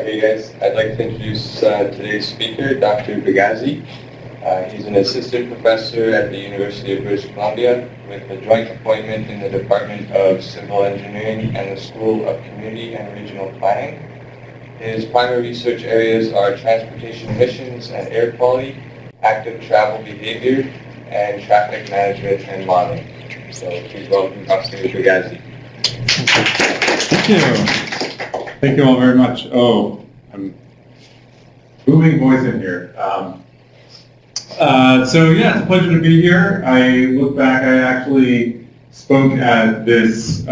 Hey guys, I'd like to introduce today's speaker, Dr. Bigazzi. He's an assistant professor at the University of British Columbia with a joint appointment in the Department of Civil Engineering and the School of Community and Regional Planning. His primary research areas are transportation emissions and air quality, active travel behavior, and traffic management and modeling. So please welcome Dr. Bigazzi. Thank you. Thank you all very much. Oh, I'm booming voice in here. So yeah, it's a pleasure to be here. I look back, I actually spoke at this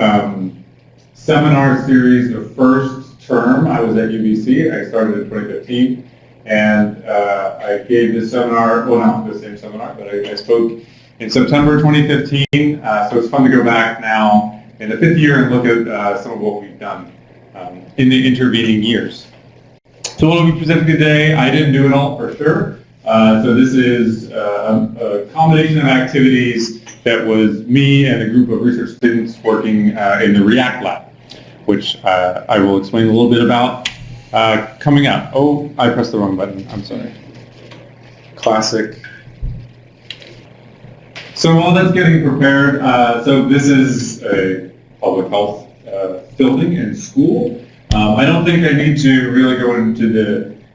seminar series the first term. I was at UBC. I started in 2015, and I gave this seminar, well, not the same seminar, but I spoke in September 2015. So it's fun to go back now in the fifth year and look at some of what we've done in the intervening years. So what I'll be presenting today, I didn't do it all for sure. So this is a combination of activities that was me and a group of research students working in the React lab, which I will explain a little bit about coming up. Oh, I pressed the wrong button. I'm sorry. Classic. So while that's getting prepared, so this is a public health building and school. I don't think I need to really go into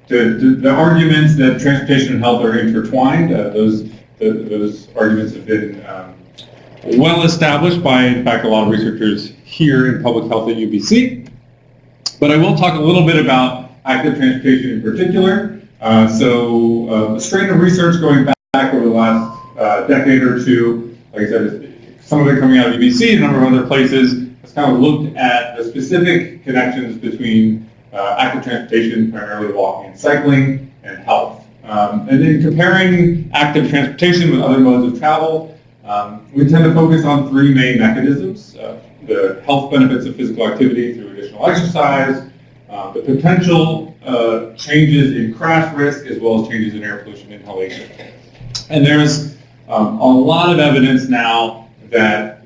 the arguments that transportation and health are intertwined. Those arguments have been well established by, in fact, a lot of researchers here in public health at UBC. But I will talk a little bit about active transportation in particular. So a strain of research going back over the last decade or two, like I said, some of it coming out of UBC, a number of other places, has kind of looked at the specific connections between active transportation, primarily walking and cycling, and health. And then comparing active transportation with other modes of travel, we tend to focus on three main mechanisms: the health benefits of physical activity through additional exercise, the potential changes in crash risk, as well as changes in air pollution inhalation. And there's a lot of evidence now that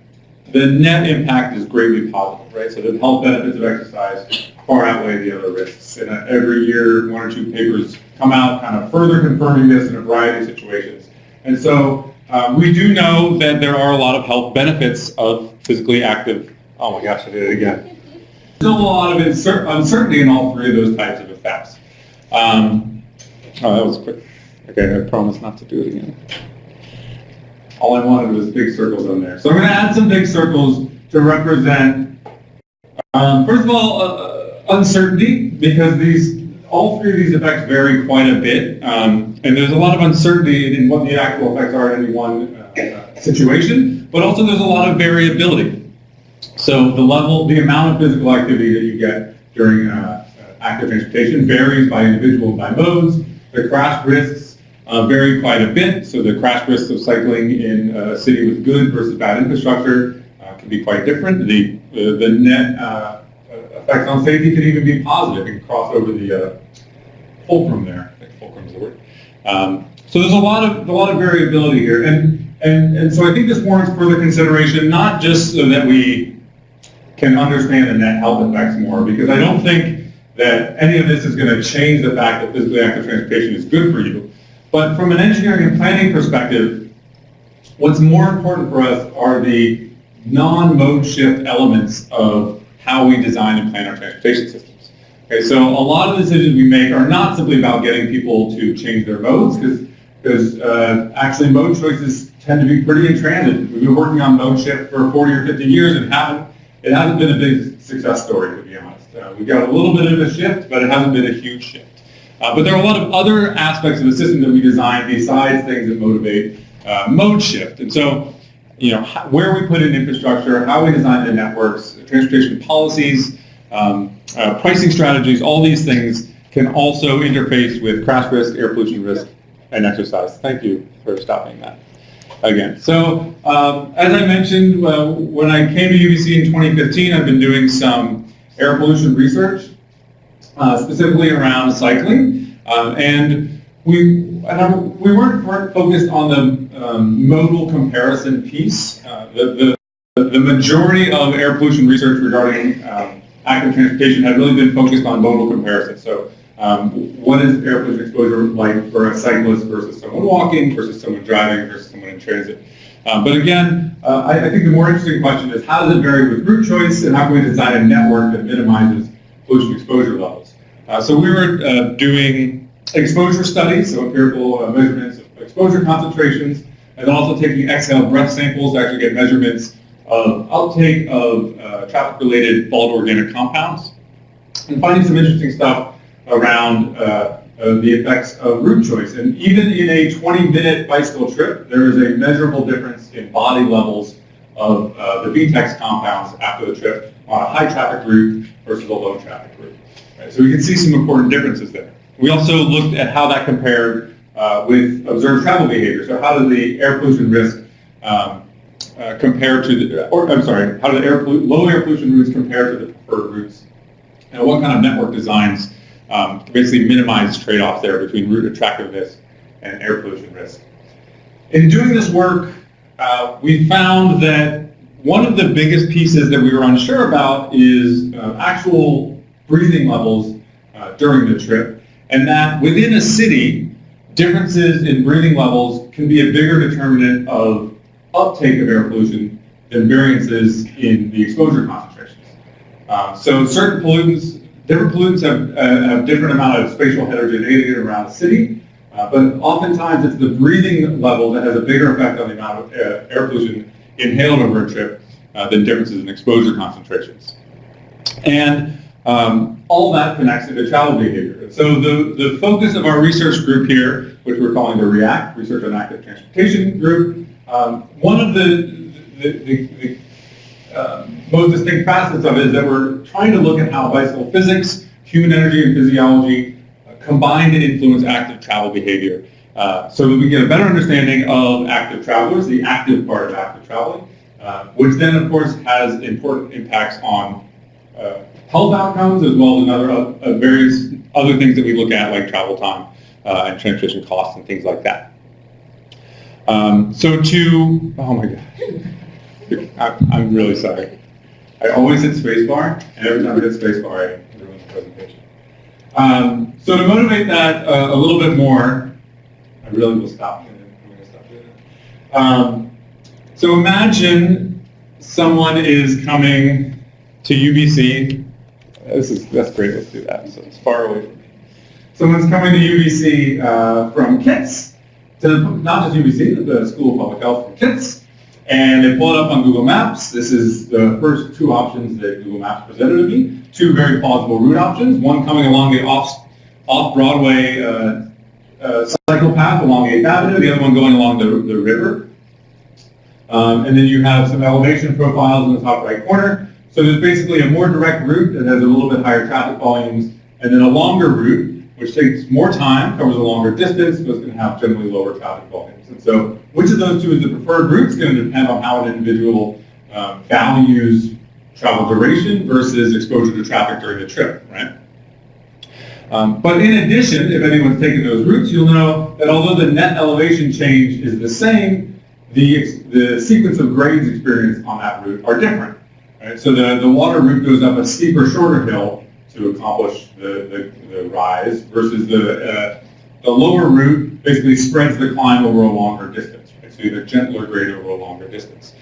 the net impact is greatly positive, right? So the health benefits of exercise far outweigh the other risks. And every year, one or two papers come out kind of further confirming this in a variety of situations. And so we do know that there are a lot of health benefits of physically active. Oh my gosh, I did it again. Still a lot of uncertainty in all three of those types of effects. Oh, that was quick. Okay, I promise not to do it again. All I wanted was big circles on there. So I'm going to add some big circles to represent, first of all, uncertainty, because all three of these effects vary quite a bit, and there's a lot of uncertainty in what the actual effects are in any one situation, but also there's a lot of variability. So the amount of physical activity that you get during active transportation varies by individual and by modes. The crash risks vary quite a bit, so the crash risks of cycling in a city with good versus bad infrastructure can be quite different. The net effects on safety can even be positive. You can cross over the fulcrum there. I think fulcrum is the word. So there's a lot of variability here, and so I think this warrants further consideration, not just so that we can understand the net health effects more, because I don't think that any of this is going to change the fact that physically active transportation is good for you. But from an engineering and planning perspective, what's more important for us are the non-mode shift elements of how we design and plan our transportation systems. Okay, so a lot of the decisions we make are not simply about getting people to change their modes, because actually mode choices tend to be pretty intransigent. We've been working on mode shift for 40 or 50 years and it hasn't been a big success story, to be honest. We've got a little bit of a shift, but it hasn't been a huge shift. But there are a lot of other aspects of the system that we design besides things that motivate mode shift. And so, where we put in infrastructure, how we design the networks, transportation policies, pricing strategies, all these things can also interface with crash risk, air pollution risk, and exercise. Thank you for stopping that again. So, as I mentioned, when I came to UBC in 2015, I've been doing some air pollution research, specifically around cycling, and we weren't focused on the modal comparison piece. The majority of air pollution research regarding active transportation had really been focused on modal comparison. So what is air pollution exposure like for a cyclist versus someone walking, versus someone driving, versus someone in transit? But again, I think the more interesting question is how does it vary with route choice, and how can we design a network that minimizes pollution exposure levels? So we were doing exposure studies, so empirical measurements of exposure concentrations, and also taking exhale breath samples to actually get measurements of uptake of traffic-related volatile organic compounds, and finding some interesting stuff around the effects of route choice. And even in a 20-minute bicycle trip, there is a measurable difference in body levels of the VTEX compounds after the trip on a high-traffic route versus a low-traffic route. Right? So we can see some important differences there. We also looked at how that compared with observed travel behavior. So how does the air pollution risk compare to the, how do the low air pollution routes compare to the preferred routes? And what kind of network designs to basically minimize trade-offs there between route attractiveness and air pollution risk. In doing this work, we found that one of the biggest pieces that we were unsure about is actual breathing levels during the trip, and that within a city, differences in breathing levels can be a bigger determinant of uptake of air pollution than variances in the exposure concentrations. So certain pollutants, different pollutants have different amount of spatial heterogeneity around the city, but oftentimes it's the breathing level that has a bigger effect on the amount of air pollution inhaled over a trip than differences in exposure concentrations. And all that connects into travel behavior. So the focus of our research group here, which we're calling the REACT, Research on Active Transportation Group, one of the most distinct facets of it is that we're trying to look at how bicycle physics, human energy, and physiology combine to influence active travel behavior. So that we get a better understanding of active travelers, the active part of active traveling, which then of course has important impacts on health outcomes as well as various other things that we look at like travel time and transportation costs and things like that. Oh my gosh, I'm really sorry. I always hit spacebar, and every time I hit spacebar, I ruin the presentation. So to motivate that a little bit more, I really will stop. I'm going to stop doing that. So imagine someone is coming to UBC. That's great. Let's do that. So it's far away from me. Someone's coming to UBC from KITS, to not just UBC, the School of Public Health from KITS. And they pull it up on Google Maps. This is the first two options that Google Maps presented to me. Two very plausible route options. One coming along the off-Broadway cycle path along 8th Avenue. The other one going along the river. And then you have some elevation profiles in the top right corner. So there's basically a more direct route that has a little bit higher traffic volumes, and then a longer route, which takes more time, covers a longer distance, but it's going to have generally lower traffic volumes. And so which of those two is the preferred route is going to depend on how an individual values travel duration versus exposure to traffic during the trip, right? But in addition, if anyone's taken those routes, you'll know that although the net elevation change is the same, the sequence of grades experienced on that route are different. Right? So the water route goes up a steeper, shorter hill to accomplish the rise, versus the lower route basically spreads the climb over a longer distance. Right? So you have a gentler grade over a longer distance.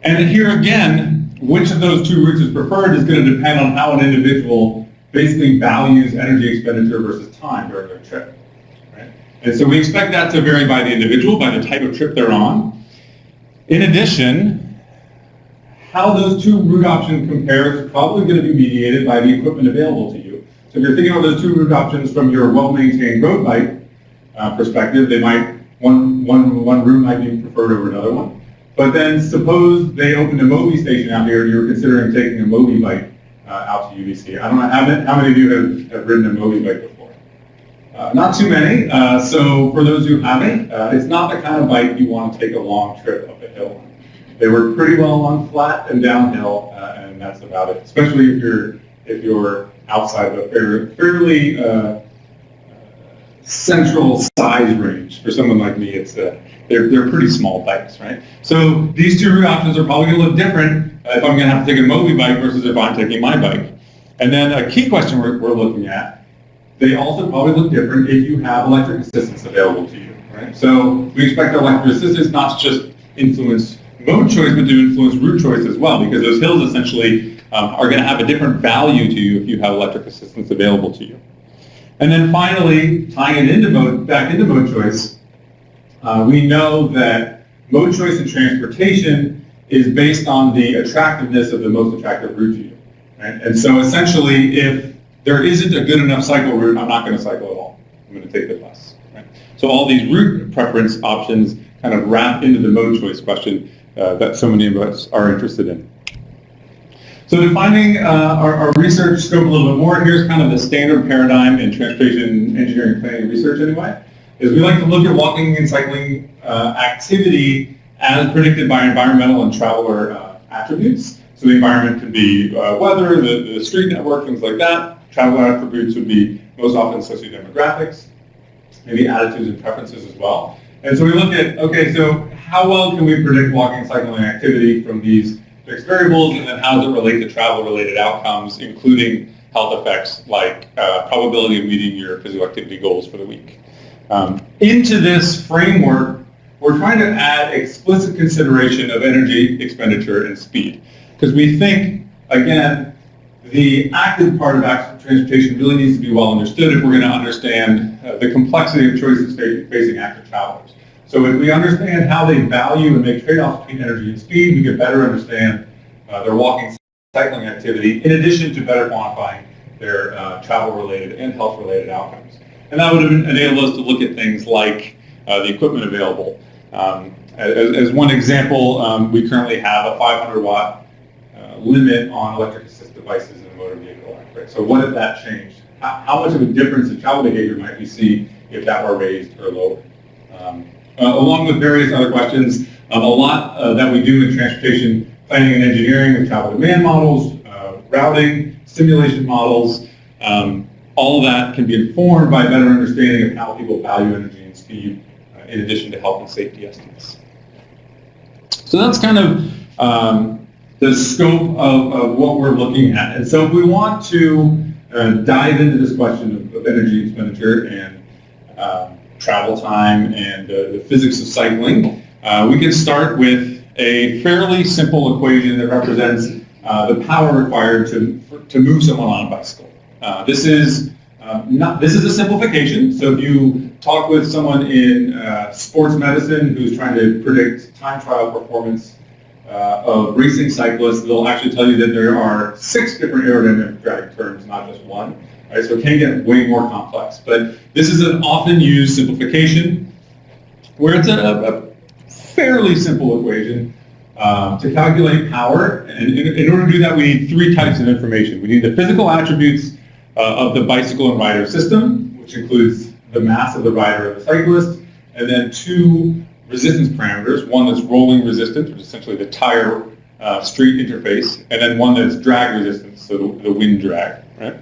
And here again, which of those two routes is preferred is going to depend on how an individual basically values energy expenditure versus time during their trip. Right? And so we expect that to vary by the individual, by the type of trip they're on. In addition, how those two route options compare is probably going to be mediated by the equipment available to you. So if you're thinking about those two route options from your well-maintained road bike perspective, they might one route might be preferred over another one. But then suppose they opened a Mobi station out here and you're considering taking a Mobi bike out to UBC. I don't know how many of you have ridden a Mobi bike before. Not too many. So for those who haven't, it's not the kind of bike you want to take a long trip up a hill on. They work pretty well on flat and downhill, and that's about it. Especially if you're outside of a fairly central size range. For someone like me, it's they're pretty small bikes, right? So these two route options are probably going to look different if I'm going to have to take a Mobi bike versus if I'm taking my bike. And then a key question we're looking at, they also probably look different if you have electric assistance available to you, right? So we expect our electric assistance not to just influence mode choice, but to influence route choice as well, because those hills essentially are going to have a different value to you if you have electric assistance available to you. And then finally, tying it back into mode choice, we know that mode choice in transportation is based on the attractiveness of the most attractive route to you. Right? And so essentially, if there isn't a good enough cycle route, I'm not going to cycle at all. I'm going to take the bus. Right? So all these route preference options kind of wrap into the mode choice question that so many of us are interested in. So defining our research scope a little bit more, here's kind of the standard paradigm in transportation engineering planning research anyway, is we like to look at walking and cycling activity as predicted by environmental and traveler attributes. So the environment could be weather, the street network, things like that. Traveler attributes would be most often sociodemographics, maybe attitudes and preferences as well. And so we look at, okay, so how well can we predict walking and cycling activity from these fixed variables, and then how does it relate to travel-related outcomes, including health effects like probability of meeting your physical activity goals for the week. Into this framework, we're trying to add explicit consideration of energy expenditure and speed. Because we think, again, the active part of active transportation really needs to be well understood if we're going to understand the complexity of choices facing active travelers. So if we understand how they value and make trade-offs between energy and speed, we can better understand their walking cycling activity, in addition to better quantifying their travel-related and health-related outcomes. And that would enable us to look at things like the equipment available. As one example, we currently have a 500-watt limit on electric assist devices in a motor vehicle. Right? So what if that changed? How much of a difference in travel behavior might we see if that were raised or lowered? Along with various other questions, a lot that we do in transportation planning and engineering with travel demand models, routing, simulation models, all of that can be informed by a better understanding of how people value energy and speed in addition to health and safety estimates. So that's kind of the scope of what we're looking at. And so if we want to dive into this question of energy expenditure and travel time and the physics of cycling, we can start with a fairly simple equation that represents the power required to move someone on a bicycle. This is a simplification. So if you talk with someone in sports medicine who's trying to predict time trial performance of racing cyclists, they'll actually tell you that there are 6 different aerodynamic terms, not just one. Right? So it can get way more complex. But this is an often used simplification where it's a fairly simple equation to calculate power. And in order to do that, we need 3 types of information. We need the physical attributes of the bicycle and rider system, which includes the mass of the rider or the cyclist, and then 2 resistance parameters, one that's rolling resistance, which is essentially the tire street interface, and then one that's drag resistance, so the wind drag, right?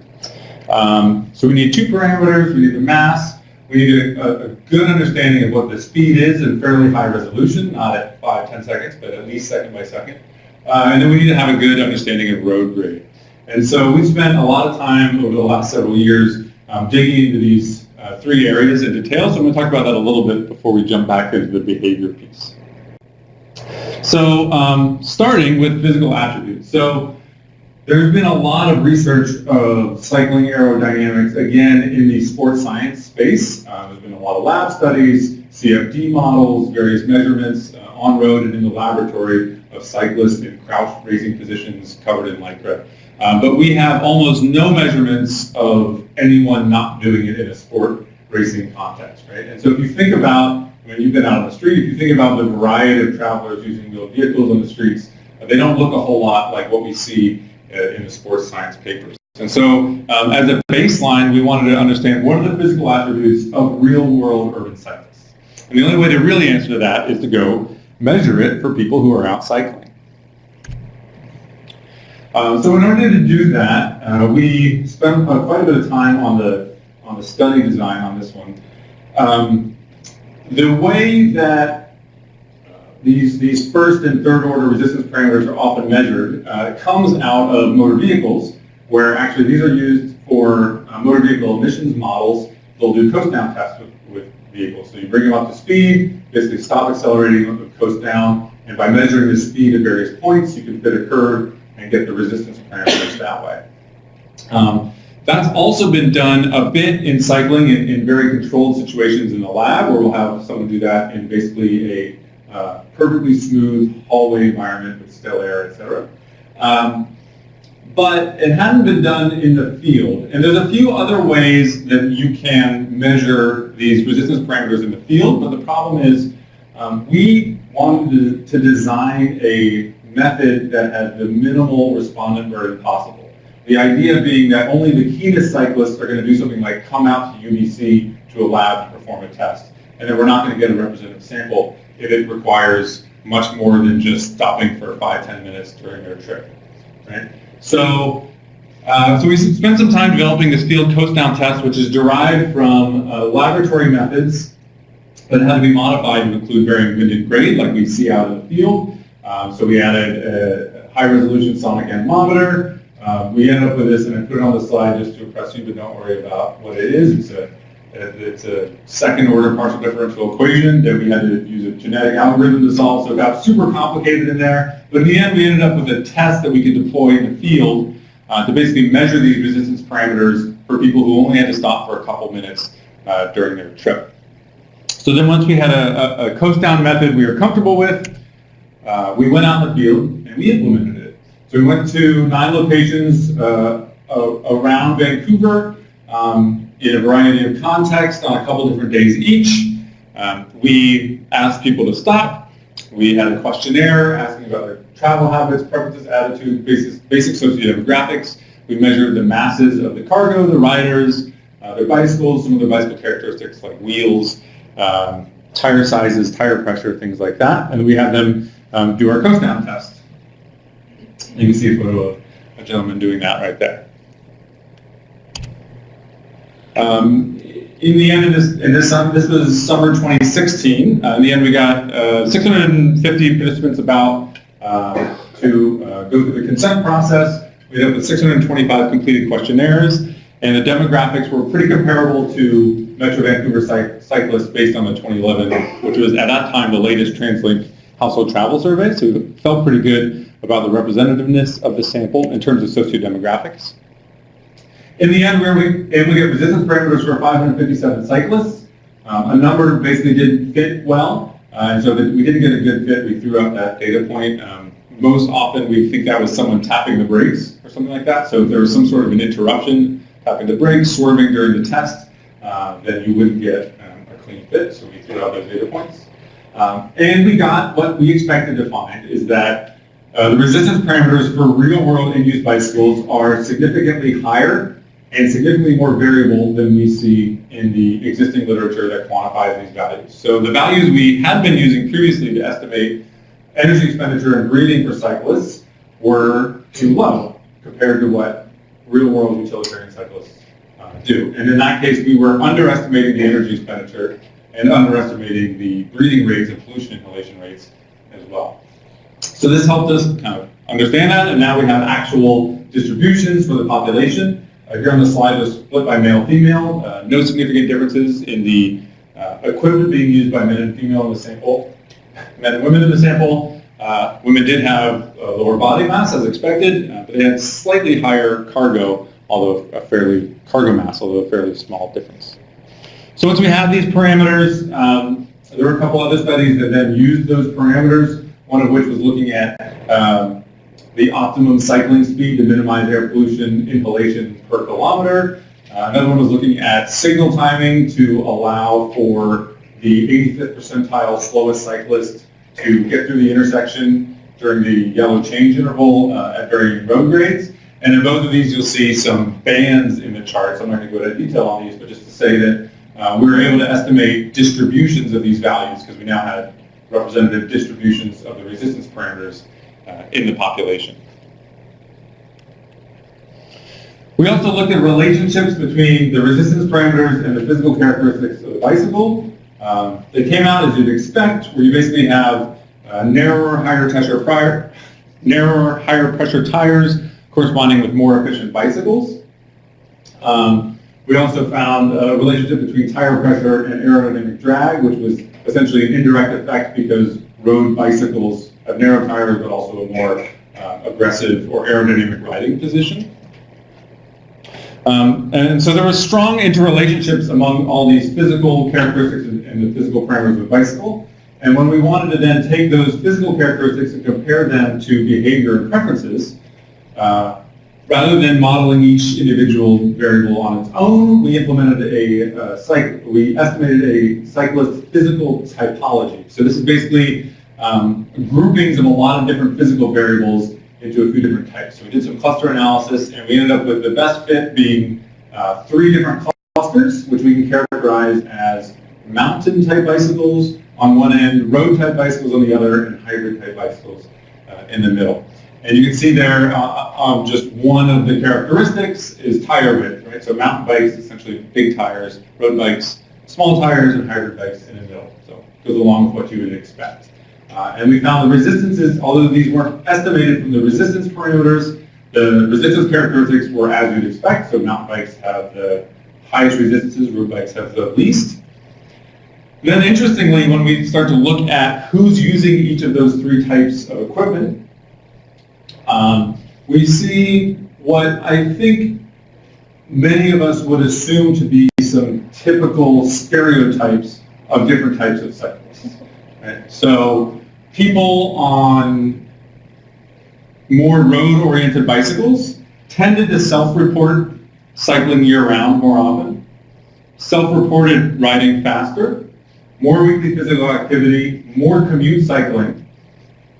So we need 2 parameters, we need the mass, we need a good understanding of what the speed is in fairly high resolution, not at 5-10 seconds, but at least second by second. And then we need to have a good understanding of road grade. And so we spent a lot of time over the last several years digging into these 3 areas in detail, so I'm going to talk about that a little bit before we jump back into the behavior piece. So starting with physical attributes. So there's been a lot of research of cycling aerodynamics, again, in the sports science space. There's been a lot of lab studies, CFD models, various measurements on road and in the laboratory of cyclists in crouched racing positions covered in Lycra. But we have almost no measurements of anyone not doing it in a sport racing context, right? And so if you think about, when you've been out on the street, if you think about the variety of travelers using wheeled vehicles on the streets, they don't look a whole lot like what we see in the sports science papers. And so as a baseline, we wanted to understand what are the physical attributes of real-world urban cyclists. And the only way to really answer that is to go measure it for people who are out cycling. So in order to do that, we spent quite a bit of time on the study design on this one. The way that these first and third order resistance parameters are often measured comes out of motor vehicles where actually these are used for motor vehicle emissions models. They'll do coast down tests with vehicles. So you bring them up to speed, basically stop accelerating, coast down, and by measuring the speed at various points, you can fit a curve and get the resistance parameters that way. That's also been done a bit in cycling in very controlled situations in the lab, where we'll have someone do that in basically a perfectly smooth hallway environment with still air, etc. But it hadn't been done in the field. And there's a few other ways that you can measure these resistance parameters in the field, but the problem is we wanted to design a method that had the minimal respondent burden possible. The idea being that only the keenest cyclists are going to do something like come out to UBC to a lab to perform a test, and that we're not going to get a representative sample if it requires much more than just stopping for 5-10 minutes during their trip, right? So we spent some time developing this field coast down test, which is derived from laboratory methods, but it had to be modified to include varying wind and grade, like we see out in the field. So we added a high-resolution sonic anemometer. We ended up with this, and I put it on the slide just to impress you, but don't worry about what it is. It's a second-order partial differential equation that we had to use a genetic algorithm to solve, so it got super complicated in there. But in the end, we ended up with a test that we could deploy in the field to basically measure these resistance parameters for people who only had to stop for a couple minutes during their trip. So then once we had a coast-down method we were comfortable with, we went out in the field and we implemented it. So we went to 9 locations around Vancouver in a variety of contexts on a couple different days each. We asked people to stop. We had a questionnaire asking about their travel habits, preferences, attitudes, basic sociodemographics. We measured the masses of the cargo, the riders, their bicycles, some of their bicycle characteristics like wheels, tire sizes, tire pressure, things like that. And we had them do our coast down test. You can see a photo of a gentleman doing that right there. In the end of this was summer 2016. In the end, we got 650 participants about to go through the consent process. We ended up with 625 completed questionnaires, and the demographics were pretty comparable to Metro Vancouver cyclists based on the 2011, which was at that time the latest TransLink household travel survey. So we felt pretty good about the representativeness of the sample in terms of sociodemographics. In the end, we were able to get resistance parameters for 557 cyclists. A number basically didn't fit well, and so that we didn't get a good fit. We threw out that data point. Most often, we think that was someone tapping the brakes or something like that. So if there was some sort of an interruption, tapping the brakes, swerving during the test, then you wouldn't get a clean fit. So we threw out those data points. And we got what we expected to find is that the resistance parameters for real-world in-use bicycles are significantly higher and significantly more variable than we see in the existing literature that quantifies these values. So the values we had been using previously to estimate energy expenditure and breathing for cyclists were too low compared to what real-world utilitarian cyclists do. And in that case, we were underestimating the energy expenditure and underestimating the breathing rates and pollution inhalation rates as well. So this helped us kind of understand that, and now we have actual distributions for the population. Here on the slide was split by male-female. No significant differences in the equipment being used by men and female in the sample. Men and women in the sample. Women did have lower body mass as expected, but they had slightly higher cargo, although a fairly small difference. So once we had these parameters, there were a couple other studies that then used those parameters, one of which was looking at the optimum cycling speed to minimize air pollution inhalation per kilometer. Another one was looking at signal timing to allow for the 85th percentile slowest cyclist to get through the intersection during the yellow change interval at varying road grades. And in both of these, you'll see some bands in the charts. I'm not going to go into detail on these, but just to say that we were able to estimate distributions of these values because we now had representative distributions of the resistance parameters in the population. We also looked at relationships between the resistance parameters and the physical characteristics of the bicycle. They came out as you'd expect, where you basically have narrower, higher pressure tires corresponding with more efficient bicycles. We also found a relationship between tire pressure and aerodynamic drag, which was essentially an indirect effect because road bicycles have narrow tires but also a more aggressive or aerodynamic riding position. And so there were strong interrelationships among all these physical characteristics and the physical parameters of a bicycle. And when we wanted to then take those physical characteristics and compare them to behavior and preferences, rather than modeling each individual variable on its own, we implemented we estimated a cyclist physical typology. So this is basically groupings of a lot of different physical variables into a few different types. So we did some cluster analysis, and we ended up with the best fit being 3 different clusters, which we can characterize as mountain type bicycles on one end, road type bicycles on the other, and hybrid type bicycles in the middle. And you can see there just one of the characteristics is tire width, right? So mountain bikes, essentially big tires, road bikes, small tires, and hybrid bikes in the middle. So it goes along with what you would expect. And we found the resistances, although these weren't estimated from the resistance parameters, the resistance characteristics were as you'd expect. So mountain bikes have the highest resistances, road bikes have the least. Then interestingly, when we start to look at who's using each of those 3 types of equipment, we see what I think many of us would assume to be some typical stereotypes of different types of cyclists. Right? So people on more road-oriented bicycles tended to self-report cycling year-round more often, self-reported riding faster, more weekly physical activity, more commute cycling.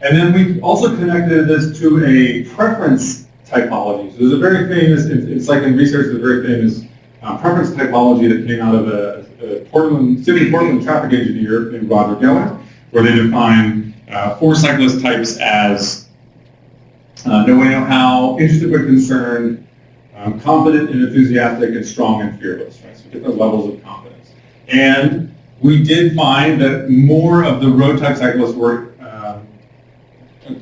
And then we also connected this to a preference typology. So there's a very famous, in cycling research, there's a very famous preference typology that came out of a city Portland traffic engineer named Roger Geller, where they define 4 cyclist types as no way, no how, interested but concerned, confident and enthusiastic, and strong and fearless. Right? So different levels of confidence. And we did find that more of the road type cyclists were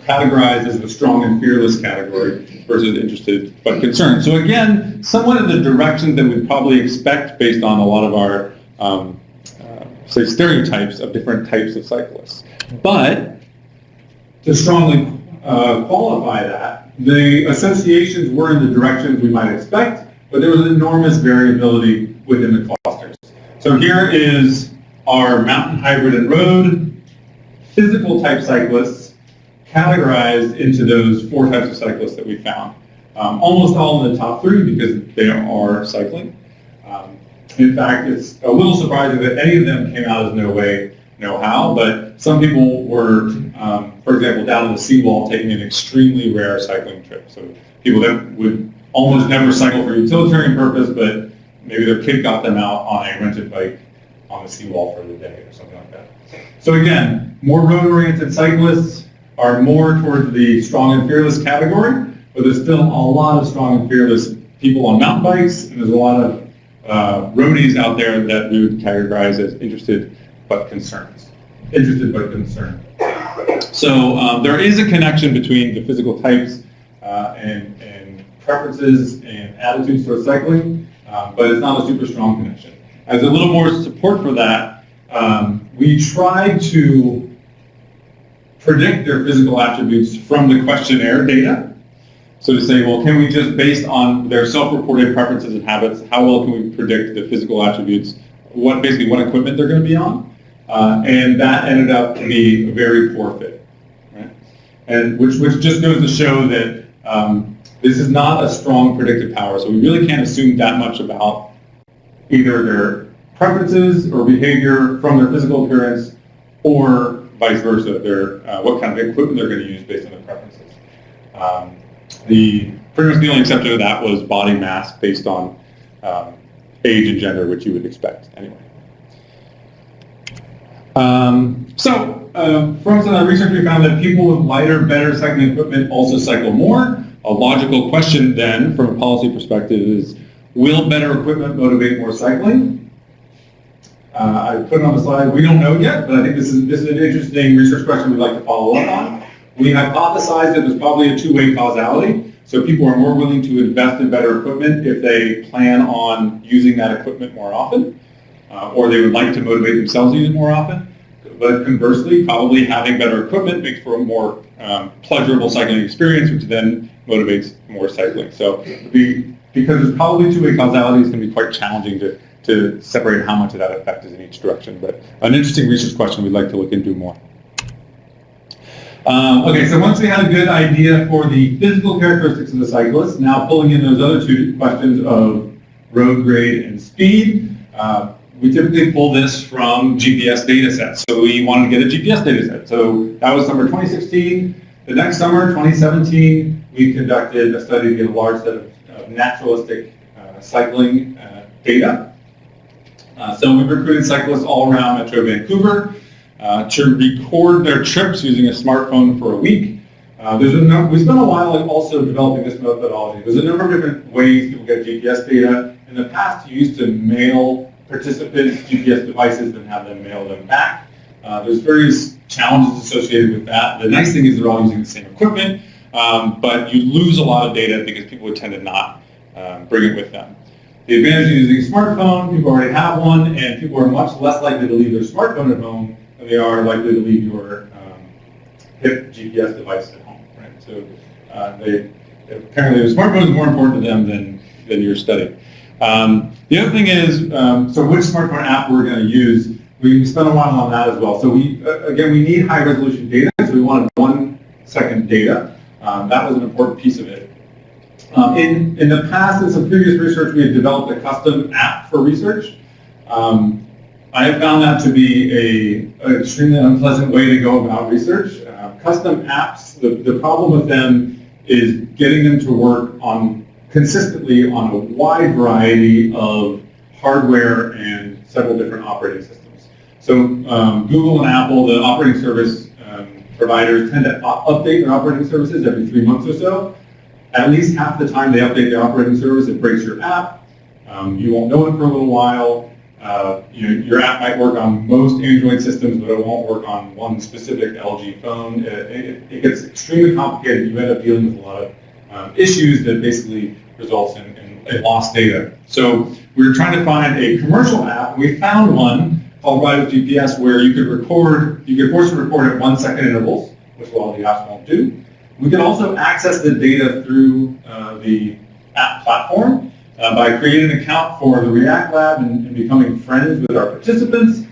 categorized as the strong and fearless category versus interested but concerned. So again, somewhat in the direction that we'd probably expect based on a lot of our say stereotypes of different types of cyclists. But to strongly qualify that, the associations were in the directions we might expect, but there was enormous variability within the clusters. So here is our mountain, hybrid, and road physical type cyclists categorized into those 4 types of cyclists that we found. Almost all in the top 3 because they are cycling. In fact, it's a little surprising that any of them came out as no way, no how, but some people were, for example, down on the seawall taking an extremely rare cycling trip. So people that would almost never cycle for utilitarian purpose, but maybe their kid got them out on a rented bike on the seawall for the day or something like that. So again, more road-oriented cyclists are more towards the strong and fearless category, but there's still a lot of strong and fearless people on mountain bikes, and there's a lot of roadies out there that we would categorize as interested but concerned. So there is a connection between the physical types and preferences and attitudes towards cycling, but it's not a super strong connection. As a little more support for that, we tried to predict their physical attributes from the questionnaire data. So to say, well, can we just, based on their self-reported preferences and habits, how well can we predict the physical attributes, basically what equipment they're going to be on? And that ended up to be a very poor fit, right? And which just goes to show that this is not a strong predictive power, so we really can't assume that much about either their preferences or behavior from their physical appearance, or vice versa, what kind of equipment they're going to use based on their preferences. Pretty much the only exception to that was body mass based on age and gender, which you would expect anyway. From some of the research, we found that people with lighter, better cycling equipment also cycle more. A logical question then, from a policy perspective, is, will better equipment motivate more cycling? I put it on the slide. We don't know yet, but I think this is an interesting research question we'd like to follow up on. We hypothesized that there's probably a 2-way causality. So people are more willing to invest in better equipment if they plan on using that equipment more often, or they would like to motivate themselves to use it more often. But conversely, probably having better equipment makes for a more pleasurable cycling experience, which then motivates more cycling. So because there's probably two-way causality, it's going to be quite challenging to separate how much of that effect is in each direction. But an interesting research question we'd like to look into more. Okay, so once we had a good idea for the physical characteristics of the cyclist, now pulling in those other two questions of road grade and speed, we typically pull this from GPS data sets. So we wanted to get a GPS data set. So that was summer 2016. The next summer, 2017, we conducted a study to get a large set of naturalistic cycling data. So we recruited cyclists all around Metro Vancouver to record their trips using a smartphone for a week. We spent a while also developing this methodology. There's a number of different ways people get GPS data. In the past, you used to mail participants GPS devices and have them mail them back. There's various challenges associated with that. The nice thing is they're all using the same equipment, but you lose a lot of data because people would tend to not bring it with them. The advantage of using a smartphone, people already have one, and people are much less likely to leave their smartphone at home than they are likely to leave your hip GPS device at home. Right? So apparently the smartphone is more important to them than your study. The other thing is, so which smartphone app we're going to use, we spent a while on that as well. So we need high resolution data, so we wanted 1 second data. That was an important piece of it. In the past, in some previous research, we had developed a custom app for research. I have found that to be an extremely unpleasant way to go about research. Custom apps, the problem with them is getting them to work consistently on a wide variety of hardware and several different operating systems. So Google and Apple, the operating service providers, tend to update their operating services every 3 months or so. At least half the time they update their operating service, it breaks your app. You won't know it for a little while. Your app might work on most Android systems, but it won't work on one specific LG phone. It gets extremely complicated. You end up dealing with a lot of issues that basically results in lost data. So we were trying to find a commercial app, and we found one called Ride with GPS where you could force to record at 1 second intervals, which a lot of the apps won't do. We can also access the data through the app platform by creating an account for the React Lab and becoming friends with our participants.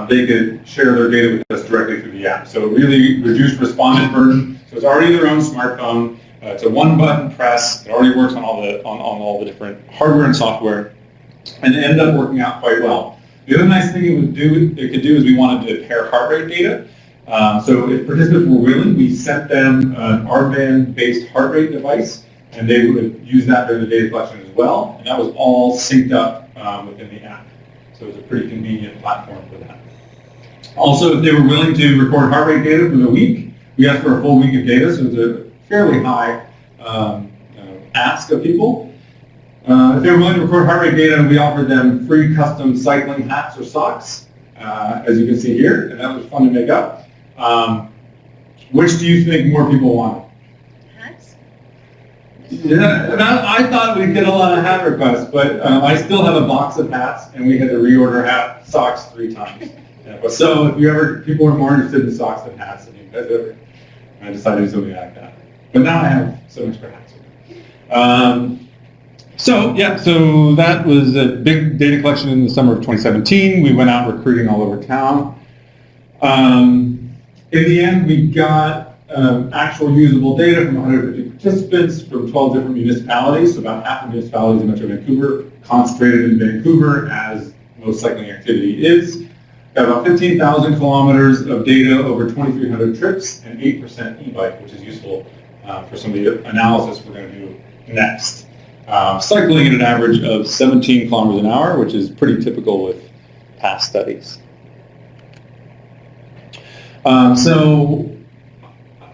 They could share their data with us directly through the app. So really reduced respondent burden. So it's already their own smartphone. It's a one-button press. It already works on all the different hardware and software, and it ended up working out quite well. The other nice thing it could do is we wanted to pair heart rate data. So if participants were willing, we sent them an R-band-based heart rate device, and they would use that during the data collection as well, and that was all synced up within the app. So it was a pretty convenient platform for that. Also, if they were willing to record heart rate data for the week, we asked for a full week of data, so it's a fairly high ask of people. If they were willing to record heart rate data, we offered them free custom cycling hats or socks, as you can see here, and that was fun to make up. Which do you think more people wanted? Hats? Yeah, I thought we'd get a lot of hat requests, but I still have a box of hats, and we had to reorder socks 3 times. Yeah, but so if people are more interested in socks than hats than you guys ever, I decided to do something like that. But now I have so much for hats. So that was a big data collection in the summer of 2017. We went out recruiting all over town. In the end, we got actual usable data from 150 participants from 12 different municipalities, so about half the municipalities in Metro Vancouver, concentrated in Vancouver as most cycling activity is. Got about 15,000 kilometers of data over 2,300 trips and 8% e-bike, which is useful for some of the analysis we're going to do next. Cycling at an average of 17 kilometers an hour, which is pretty typical with past studies. So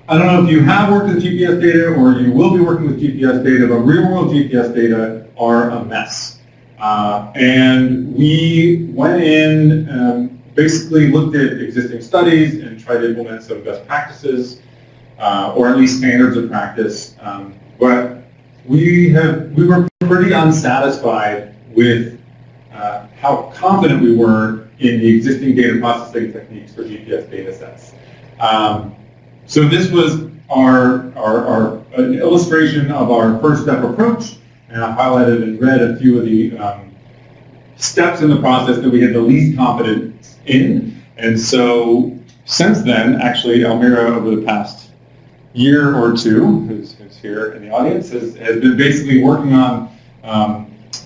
I don't know if you have worked with GPS data or you will be working with GPS data, but real-world GPS data are a mess. And we went in, basically looked at existing studies and tried to implement some best practices, or at least standards of practice. But we were pretty unsatisfied with how confident we were in the existing data processing techniques for GPS data sets. So this was an illustration of our first step approach, and I highlighted in red a few of the steps in the process that we had the least confidence in. And so since then, actually, Almira, over the past year or two, who's here in the audience, has been basically working on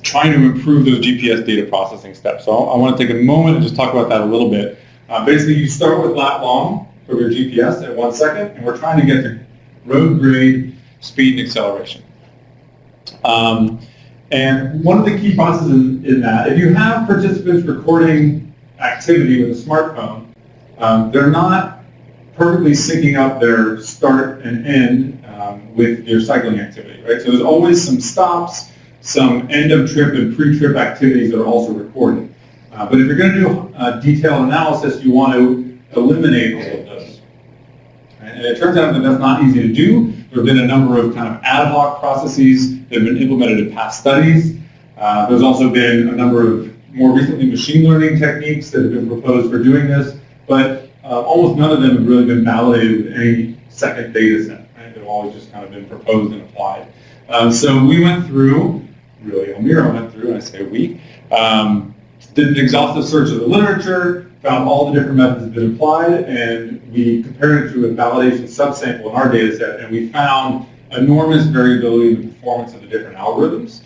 trying to improve those GPS data processing steps. So I want to take a moment and just talk about that a little bit. Basically, you start with lat long for your GPS at 1 second, and we're trying to get to road grade, speed, and acceleration. And one of the key processes in that, if you have participants recording activity with a smartphone, they're not perfectly syncing up their start and end with your cycling activity, right? So there's always some stops, some end of trip and pre-trip activities that are also recorded. But if you're going to do detailed analysis, you want to eliminate all of those. Right? And it turns out that that's not easy to do. There have been a number of kind of ad hoc processes that have been implemented in past studies. There's also been a number of more recently machine learning techniques that have been proposed for doing this, but almost none of them have really been validated with any second data set. Right? They've always just kind of been proposed and applied. So we went through, really Almira went through, and I say we, did an exhaustive search of the literature, found all the different methods that have been applied, and we compared it to a validation subsample in our data set, and we found enormous variability in the performance of the different algorithms.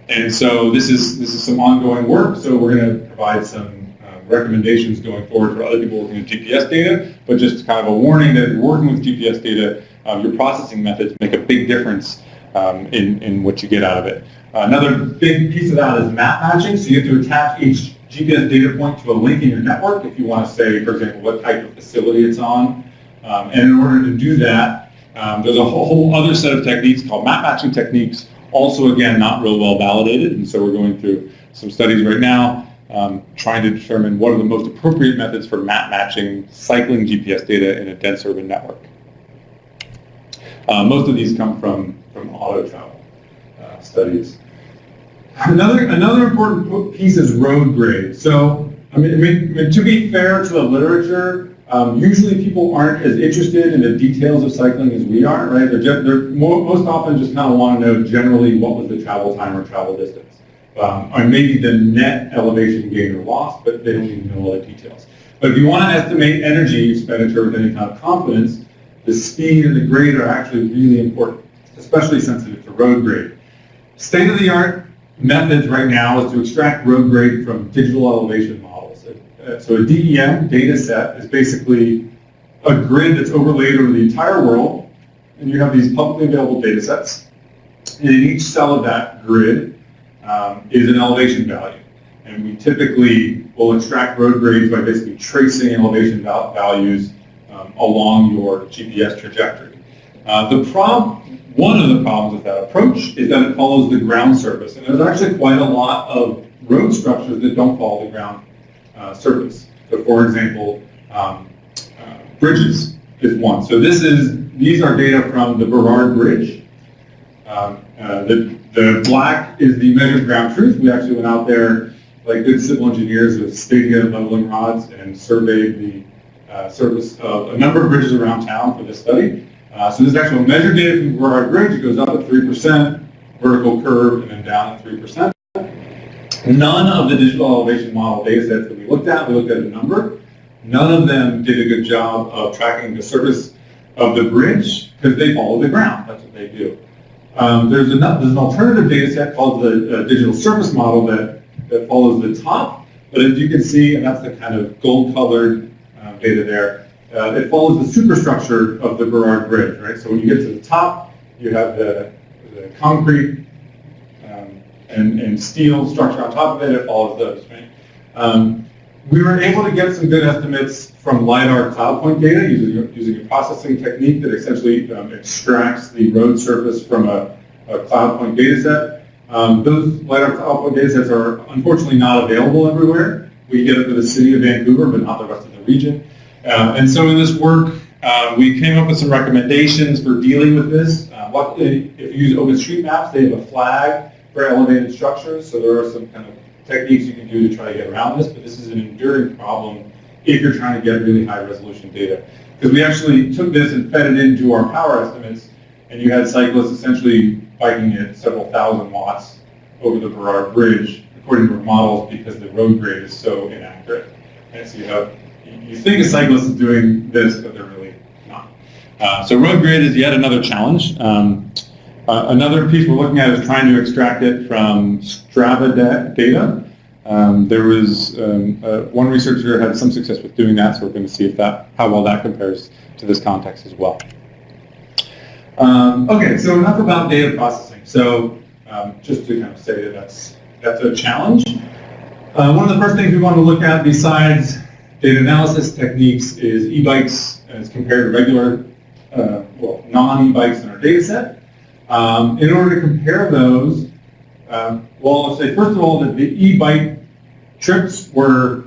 And so this is some ongoing work, so we're going to provide some recommendations going forward for other people working with GPS data, but just kind of a warning that if you're working with GPS data, your processing methods make a big difference in what you get out of it. Another big piece of that is map matching, so you have to attach each GPS data point to a link in your network if you want to say, for example, what type of facility it's on. And in order to do that, there's a whole other set of techniques called map matching techniques, also again not real well validated, and so we're going through some studies right now trying to determine what are the most appropriate methods for map matching cycling GPS data in a dense urban network. Most of these come from auto travel studies. Another important piece is road grade. So, I mean, to be fair to the literature, usually people aren't as interested in the details of cycling as we are, right? They're most often just kind of want to know generally what was the travel time or travel distance. Or maybe the net elevation gain or loss, but they don't even know all the details. But if you want to estimate energy expenditure with any kind of confidence, the speed and the grade are actually really important, especially sensitive to road grade. State-of-the-art methods right now is to extract road grade from digital elevation models. So a DEM data set is basically a grid that's overlaid over the entire world, and you have these publicly available data sets, and in each cell of that grid is an elevation value. And we typically will extract road grades by basically tracing elevation values along your GPS trajectory. One of the problems with that approach is that it follows the ground surface, and there's actually quite a lot of road structures that don't follow the ground surface. So, for example, bridges is one. So these are data from the Burrard Bridge. The black is the measured ground truth. We actually went out there, like good civil engineers, with stadia leveling rods and surveyed the surface of a number of bridges around town for this study. So this is actual measured data from Burrard Bridge. It goes up at 3%, vertical curve, and then down at 3%. None of the digital elevation model data sets that we looked at a number. None of them did a good job of tracking the surface of the bridge because they follow the ground. That's what they do. There's an alternative data set called the digital surface model that follows the top. But as you can see, and that's the kind of gold-colored data there, it follows the superstructure of the Burrard Bridge, right? So when you get to the top, you have the concrete and steel structure on top of it. It follows those, right? We were able to get some good estimates from LiDAR cloud point data using a processing technique that essentially extracts the road surface from a cloud point data set. Those LiDAR cloud point data sets are unfortunately not available everywhere. We get it for the city of Vancouver, but not the rest of the region. And so in this work, we came up with some recommendations for dealing with this. Luckily, if you use OpenStreetMaps, they have a flag for elevated structures, so there are some kind of techniques you can do to try to get around this, but this is an enduring problem if you're trying to get really high resolution data. Because we actually took this and fed it into our power estimates, and you had cyclists essentially biking at several thousand watts over the Burrard Bridge, according to our models, because the road grade is so inaccurate. And so you think a cyclist is doing this, but they're really not. So road grade is yet another challenge. Another piece we're looking at is trying to extract it from Strava data. There was one researcher had some success with doing that, so we're going to see if how well that compares to this context as well. Okay, so enough about data processing. So just to kind of say that that's a challenge. One of the first things we want to look at besides data analysis techniques is e-bikes as compared to regular, non-e-bikes in our data set. In order to compare those, I'll say first of all that the e-bike trips were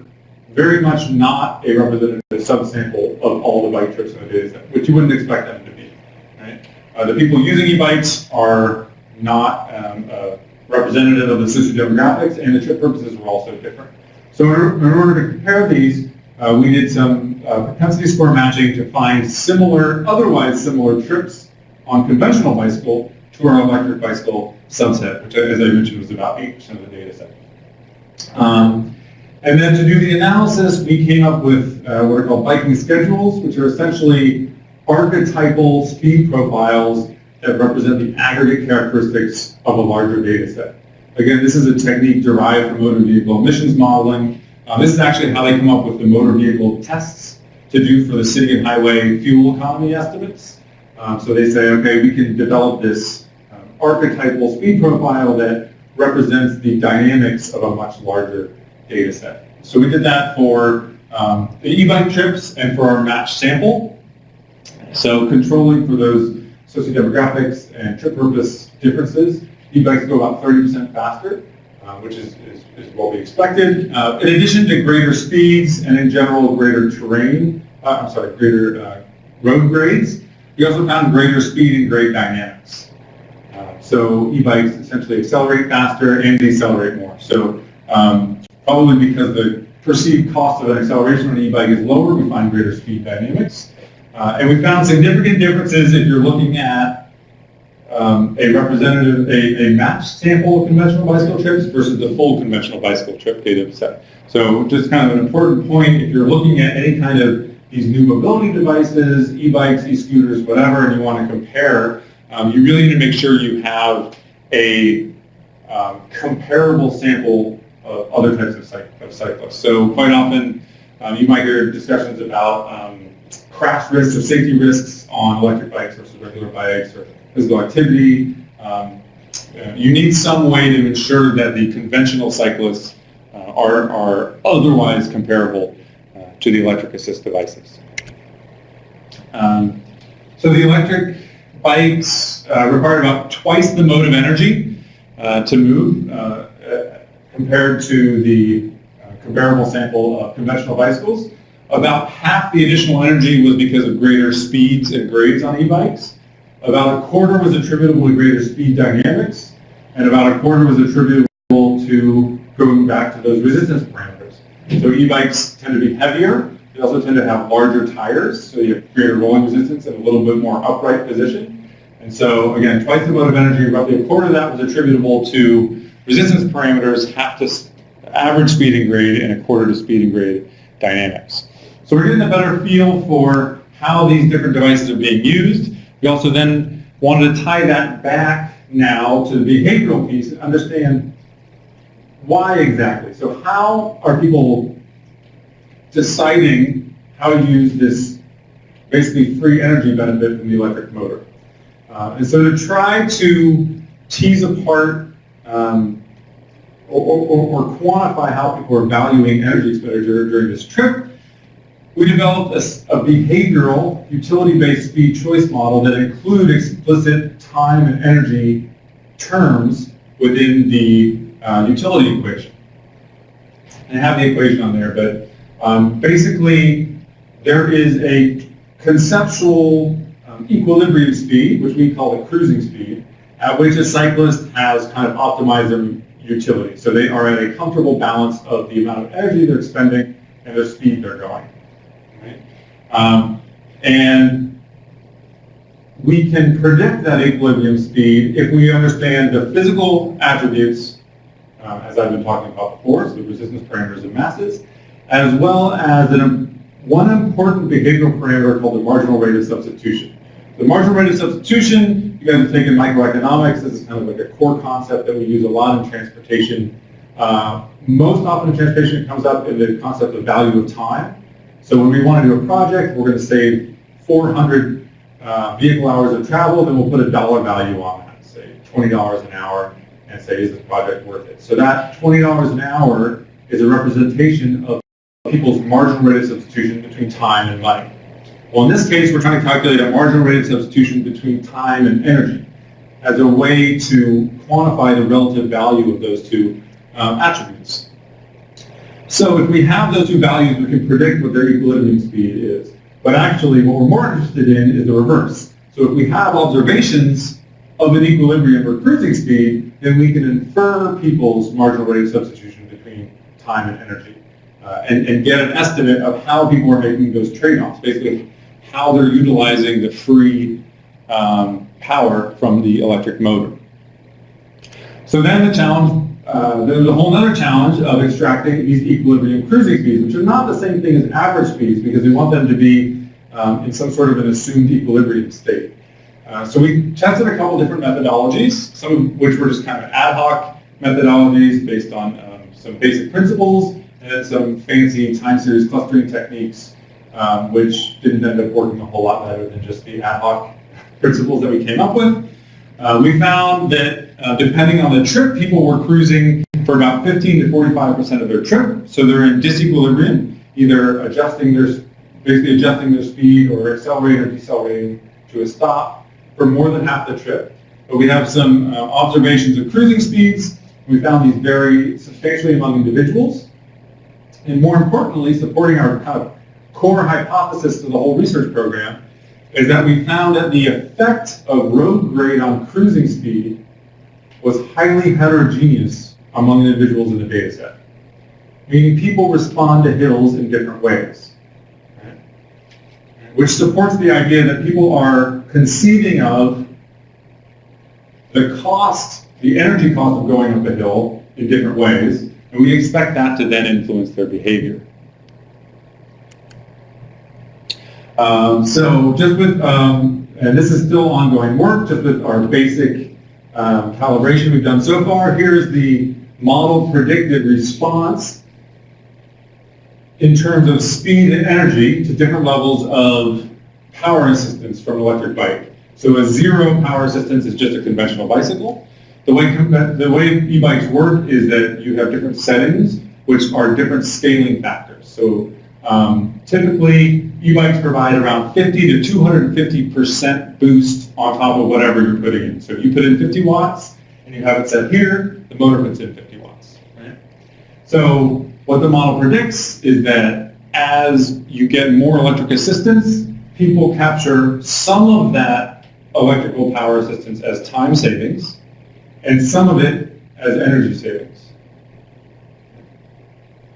very much not a representative subsample of all the bike trips in the data set, which you wouldn't expect them to be. Right? The people using e-bikes are not representative of the sociodemographics, and the trip purposes were also different. So in order to compare these, we did some propensity score matching to find otherwise similar trips on conventional bicycle to our electric bicycle subset, which, as I mentioned, was about 8% of the data set. And then to do the analysis, we came up with what are called biking schedules, which are essentially archetypal speed profiles that represent the aggregate characteristics of a larger data set. Again, this is a technique derived from motor vehicle emissions modeling. This is actually how they come up with the motor vehicle tests to do for the city and highway fuel economy estimates. So they say, okay, we can develop this archetypal speed profile that represents the dynamics of a much larger data set. So we did that for the e-bike trips and for our matched sample. So controlling for those sociodemographics and trip purpose differences, e-bikes go about 30% faster, which is what we expected. In addition to greater speeds and in general greater greater road grades, we also found greater speed and grade dynamics. So e-bikes essentially accelerate faster and decelerate more. So probably because the perceived cost of an acceleration on an e-bike is lower, we find greater speed dynamics. And we found significant differences if you're looking at a matched sample of conventional bicycle trips versus the full conventional bicycle trip data set. So just kind of an important point, if you're looking at any kind of these new mobility devices, e-bikes, e-scooters, whatever, and you want to compare, you really need to make sure you have a comparable sample of other types of cyclists. So quite often you might hear discussions about crash risks or safety risks on electric bikes versus regular bikes or physical activity. You need some way to ensure that the conventional cyclists are otherwise comparable to the electric assist devices. So the electric bikes require about twice the motive energy to move compared to the comparable sample of conventional bicycles. About half the additional energy was because of greater speeds and grades on e-bikes. About a quarter was attributable to greater speed dynamics, and about a quarter was attributable to going back to those resistance parameters. So e-bikes tend to be heavier. They also tend to have larger tires, so you have greater rolling resistance and a little bit more upright position. And so, again, twice the motive energy, roughly a quarter of that was attributable to resistance parameters, half to average speed and grade, and a quarter to speed and grade dynamics. So we're getting a better feel for how these different devices are being used. We also then wanted to tie that back now to the behavioral piece and understand why exactly. So how are people deciding how to use this basically free energy benefit from the electric motor? And so to try to tease apart or quantify how people are valuing energy expenditure during this trip, we developed a behavioral, utility-based speed choice model that include explicit time and energy terms within the utility equation. And I have the equation on there, but basically there is a conceptual equilibrium speed, which we call the cruising speed, at which a cyclist has kind of optimized their utility. So they are at a comfortable balance of the amount of energy they're expending and the speed they're going. Right? And we can predict that equilibrium speed if we understand the physical attributes, as I've been talking about before, so the resistance parameters and masses, as well as one important behavioral parameter called the marginal rate of substitution. The marginal rate of substitution, you guys are taking microeconomics. This is kind of like a core concept that we use a lot in transportation. Most often in transportation, it comes up in the concept of value of time. So when we want to do a project, we're going to save 400 vehicle hours of travel, then we'll put a dollar value on that, say $20 an hour, and say, is this project worth it? So that $20 an hour is a representation of people's marginal rate of substitution between time and money. Well, in this case, we're trying to calculate a marginal rate of substitution between time and energy as a way to quantify the relative value of those two attributes. So if we have those two values, we can predict what their equilibrium speed is. But actually, what we're more interested in is the reverse. So if we have observations of an equilibrium or cruising speed, then we can infer people's marginal rate of substitution between time and energy and get an estimate of how people are making those trade-offs, basically how they're utilizing the free power from the electric motor. So then the challenge, there's a whole other challenge of extracting these equilibrium cruising speeds, which are not the same thing as average speeds because we want them to be in some sort of an assumed equilibrium state. So we tested a couple different methodologies, some of which were just kind of ad hoc methodologies based on some basic principles, and then some fancy time series clustering techniques, which didn't end up working a whole lot better than just the ad hoc principles that we came up with. We found that depending on the trip, people were cruising for about 15 to 45% of their trip, so they're in disequilibrium, either basically adjusting their speed or accelerating or decelerating to a stop for more than half the trip. But we have some observations of cruising speeds. We found these vary substantially among individuals. And more importantly, supporting our kind of core hypothesis to the whole research program is that we found that the effect of road grade on cruising speed was highly heterogeneous among individuals in the data set. Meaning people respond to hills in different ways. Which supports the idea that people are conceiving of the cost, the energy cost of going up a hill in different ways, and we expect that to then influence their behavior. So just with, and this is still ongoing work, just with our basic calibration we've done so far, here's the model predicted response in terms of speed and energy to different levels of power assistance from an electric bike. So a zero power assistance is just a conventional bicycle. The way e-bikes work is that you have different settings, which are different scaling factors. So typically, e-bikes provide around 50 to 250% boost on top of whatever you're putting in. So if you put in 50 watts and you have it set here, the motor puts in 50 watts. Right? So what the model predicts is that as you get more electric assistance, people capture some of that electrical power assistance as time savings and some of it as energy savings.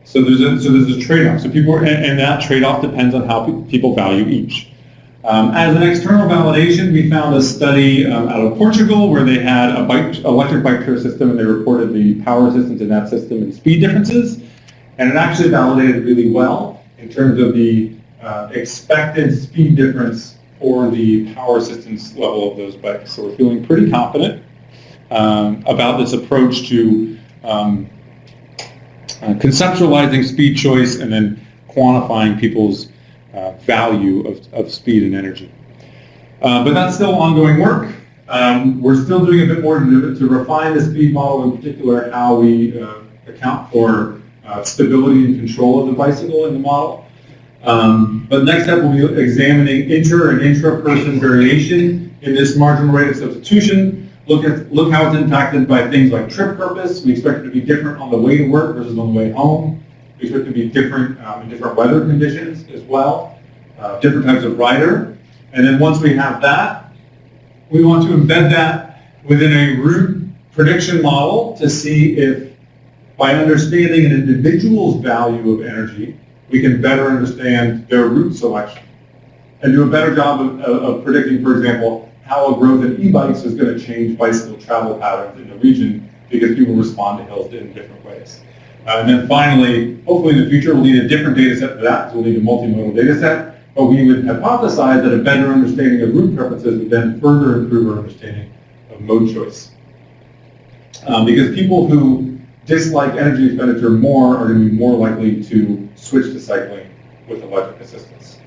So there's a trade-off. So people, and that trade-off depends on how people value each. As an external validation, we found a study out of Portugal where they had a electric bike share system, and they reported the power assistance in that system and speed differences. And it actually validated really well in terms of the expected speed difference for the power assistance level of those bikes. So we're feeling pretty confident about this approach to conceptualizing speed choice and then quantifying people's value of speed and energy. But that's still ongoing work. We're still doing a bit more to refine the speed model, in particular how we account for stability and control of the bicycle in the model. But next step we'll be examining inter and intra-person variation in this marginal rate of substitution. Look how it's impacted by things like trip purpose. We expect it to be different on the way to work versus on the way home. We expect it to be different in different weather conditions as well. different types of rider. And then once we have that, we want to embed that within a route prediction model to see if, by understanding an individual's value of energy, we can better understand their route selection and do a better job of predicting, for example, how a growth in e-bikes is going to change bicycle travel patterns in the region because people respond to hills in different ways. And then finally, hopefully in the future, we'll need a different data set for that because we'll need a multimodal data set, but we would hypothesize that a better understanding of route preferences would then further improve our understanding of mode choice. Because people who dislike energy expenditure more are going to be more likely to switch to cycling with electric assistance.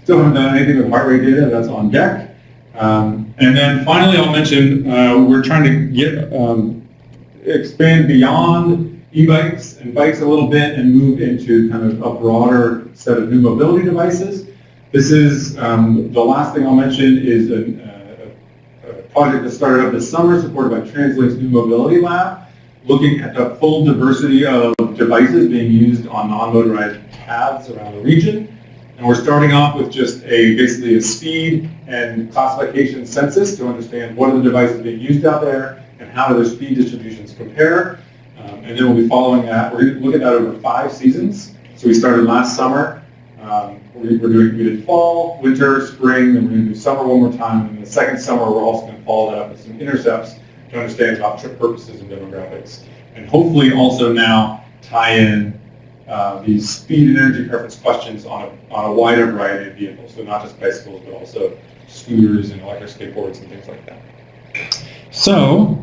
Still haven't done anything with heart rate data, that's on deck. And then finally I'll mention we're trying to expand beyond e-bikes and bikes a little bit and move into kind of a broader set of new mobility devices. This is, the last thing I'll mention is a project that started up this summer supported by Translate's New Mobility Lab, looking at the full diversity of devices being used on non-motorized paths around the region. And we're starting off with just basically a speed and classification census to understand what are the devices being used out there and how do their speed distributions compare. And then we'll be following that. We're going to look at that over 5 seasons. So we started last summer. We did fall, winter, spring, and we're going to do summer one more time. And in the second summer, we're also going to follow that up with some intercepts to understand about trip purposes and demographics. And hopefully also now tie in these speed and energy preference questions on a wider variety of vehicles. So not just bicycles, but also scooters and electric skateboards and things like that. So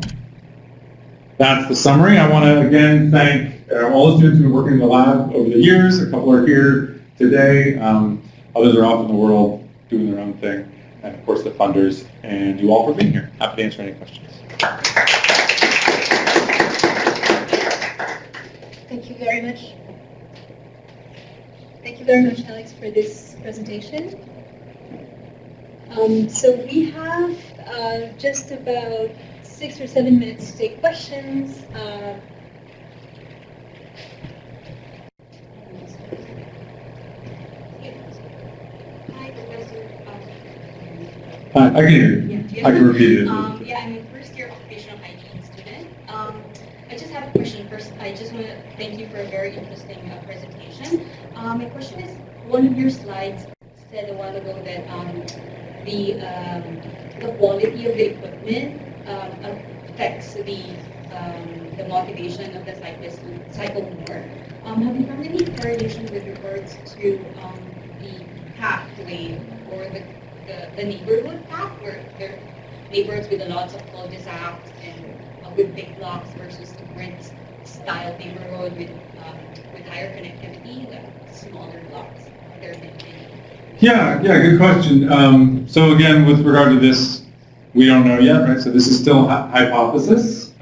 that's the summary. I want to again thank all the students who have been working in the lab over the years. A couple are here today. Others are off in the world doing their own thing. And of course the funders and you all for being here. Happy to answer any questions. Thank you very much. Thank you very much, Alex, for this presentation. So we have just about 6 or 7 minutes to take questions. I can hear you. Yeah, I can repeat it. Yeah, I'm a first-year occupational hygiene student. I just have a question first. I just want to thank you for a very interesting presentation. My question is, one of your slides said a while ago that the quality of the equipment affects the motivation of the cyclist to cycle more. Have you found any correlation with regards to the pathway or the neighborhood path, where there are neighborhoods with lots of cul-de-sacs and with big blocks versus different style neighborhood with higher connectivity, like smaller blocks? There been any? Yeah, good question. So again, with regard to this, we don't know yet, right? So this is still a hypothesis.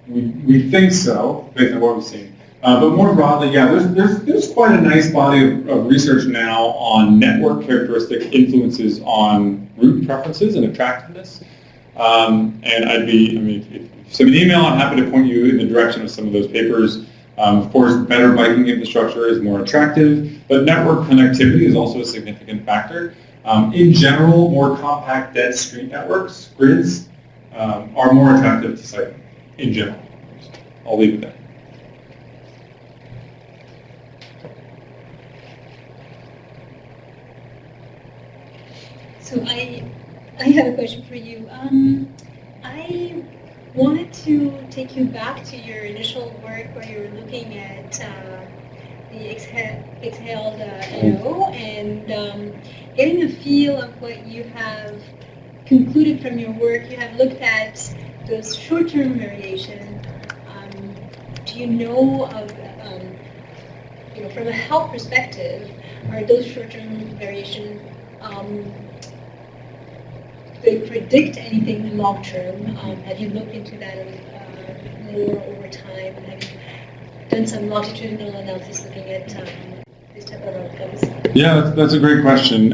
We think so, based on what we've seen. But more broadly, yeah, there's quite a nice body of research now on network characteristic influences on route preferences and attractiveness. And if you send me an email, I'm happy to point you in the direction of some of those papers. Of course, better biking infrastructure is more attractive, but network connectivity is also a significant factor. In general, more compact, dense street networks, grids, are more attractive to cycling, in general. I'll leave it there. So I have a question for you. I wanted to take you back to your initial work where you were looking at the exhaled NO and getting a feel of what you have concluded from your work. You have looked at those short-term variation. Do you know of, from a health perspective, are those short-term variation they predict anything long-term? Have you looked into that more over time? And have you done some longitudinal analysis looking at this type of outcomes? Yeah, that's a great question.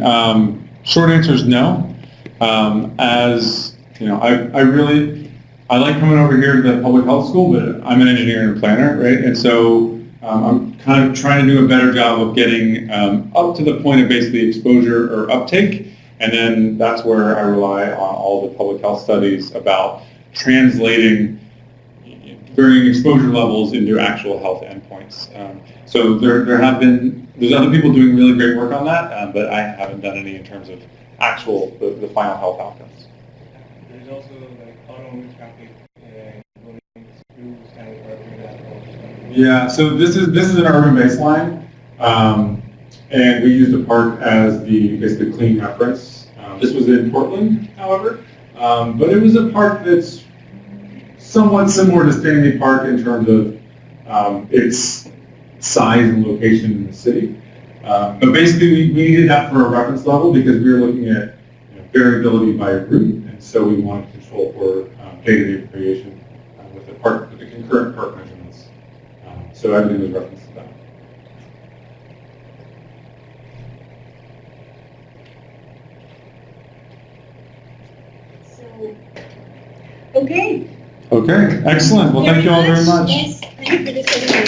Short answer is no. As you know, I like coming over here to the public health school, but I'm an engineer and a planner, right? And so I'm kind of trying to do a better job of getting up to the point of basically exposure or uptake, and then that's where I rely on all the public health studies about translating varying exposure levels into actual health endpoints. So there's other people doing really great work on that, but I haven't done any in terms of actual, the final health outcomes. There's also like autonomous traffic going through standard urban as well. Yeah, so this is an urban baseline, and we used a park as the basically clean reference. This was in Portland, however, but it was a park that's somewhat similar to Stanley Park in terms of its size and location in the city. But basically, we needed that for a reference level because we were looking at variability by route, and so we wanted to control for data variation with the concurrent park measurements. So everything was referenced to that. So, okay. Okay, excellent. Well, thank you all very much. Yes, thank you for this presentation.